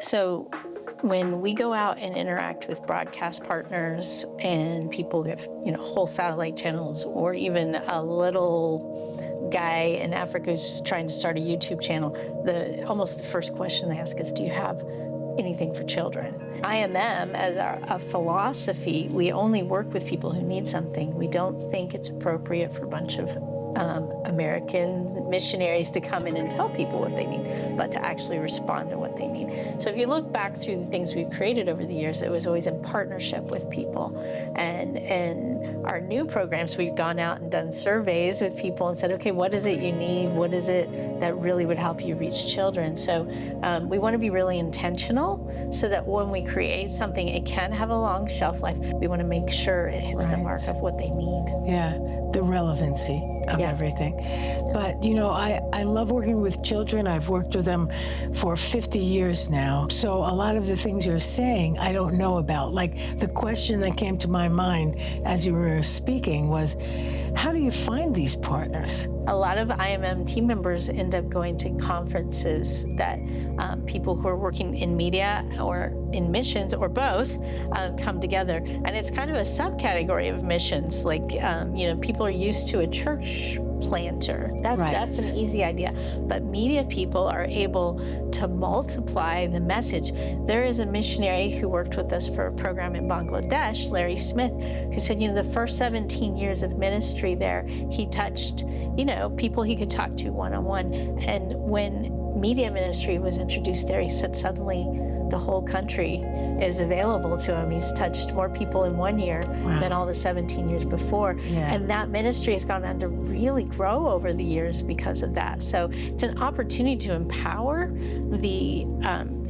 So when we go out and interact with broadcast partners and people who have, whole satellite channels, or even a little guy in Africa who's trying to start a YouTube channel, almost the first question they ask is, do you have anything for children? IMM, as a philosophy, we only work with people who need something. We don't think it's appropriate for a bunch of American missionaries to come in and tell people what they need, but to actually respond to what they need. So if you look back through the things we've created over the years, it was always in partnership with people. And in our new programs, we've gone out and done surveys with people and said, okay, what is it you need? What is it that really would help you reach children? So we want to be really intentional so that when we create something, it can have a long shelf life. We want to make sure it hits the mark of what they need. Yeah, the relevancy of everything. But, I love working with children. I've worked with them for 50 years now. So a lot of the things you're saying, I don't know about. Like the question that came to my mind as you were speaking was, how do you find these partners? A lot of IMM team members end up going to conferences that people who are working in media or in missions or both come together. And it's kind of a subcategory of missions. Like, people are used to a church planter. That's an easy idea. But media people are able to multiply the message. There is a missionary who worked with us for a program in Bangladesh, Larry Smith, who said, the first 17 years of ministry there, he touched, people he could talk to one-on-one. And when media ministry was introduced there, he said suddenly the whole country is available to him. He's touched more people in 1 year than all the 17 years before. Yeah. And that ministry has gone on to really grow over the years because of that. So it's an opportunity to empower the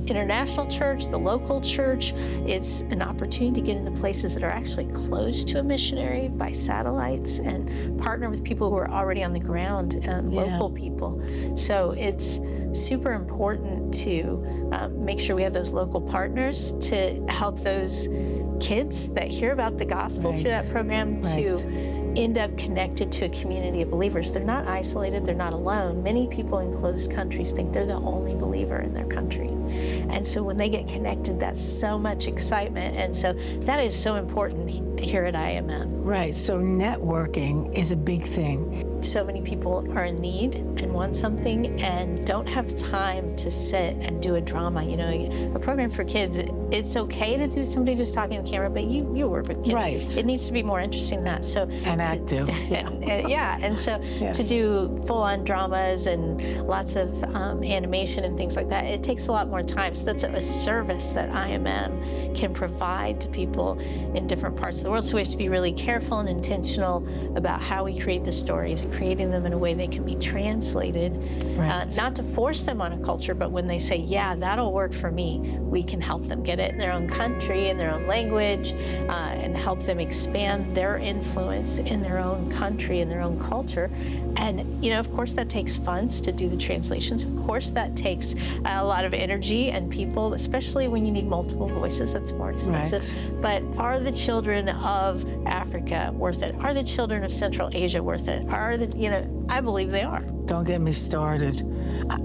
international church, the local church. It's an opportunity to get into places that are actually close to a missionary by satellites and partner with people who are already on the ground, local people. So it's super important to make sure we have those local partners to help those kids that hear about the gospel through that program to end up connected to a community of believers. They're not isolated, they're not alone. Many people in closed countries think they're the only believer in their country. And so when they get connected, that's so much excitement. And so that is so important here at IMM. Right, so networking is a big thing. So many people are in need and want something and don't have time to sit and do a drama. A program for kids, it's okay to do somebody just talking on camera, but you work with kids. Right. It needs to be more interesting than that. So and active. And so to do full-on dramas and lots of animation and things like that, it takes a lot more time. So that's a service that IMM can provide to people in different parts of the world. So we have to be really careful and intentional about how we create the stories, creating them in a way they can be translated, not to force them on a culture, but when they say, yeah, that'll work for me, we can help them get it in their own country, in their own language, and help them expand their influence in their own country, in their own culture. And, of course, that takes funds to do the translations. Of course, that takes a lot of energy and people, especially when you need multiple voices. That's more expensive. But are the children of Africa worth it? Are the children of Central Asia worth it? I believe they are. Don't get me started.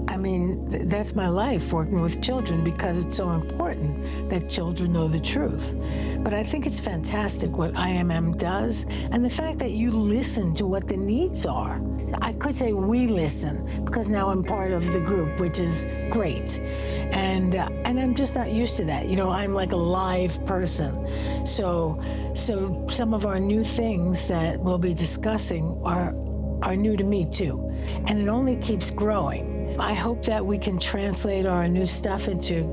I mean, that's my life, working with children, because it's so important that children know the truth. But I think it's fantastic what IMM does, and the fact that you listen to what the needs are. I could say we listen, because now I'm part of the group, which is great. And I'm just not used to that. I'm like a live person. So some of our new things that we'll be discussing are new to me too. And it only keeps growing. I hope that we can translate our new stuff into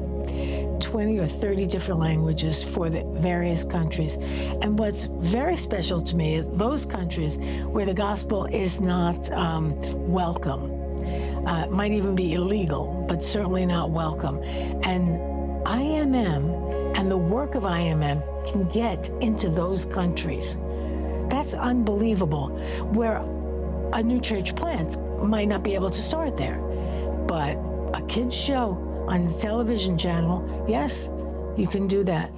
20 or 30 different languages for the various countries. And what's very special to me is those countries where the gospel is not welcome. It might even be illegal, but certainly not welcome. And IMM and the work of IMM can get into those countries. That's unbelievable. Where a new church plant might not be able to start there. But a kids show on the television channel, yes, you can do that.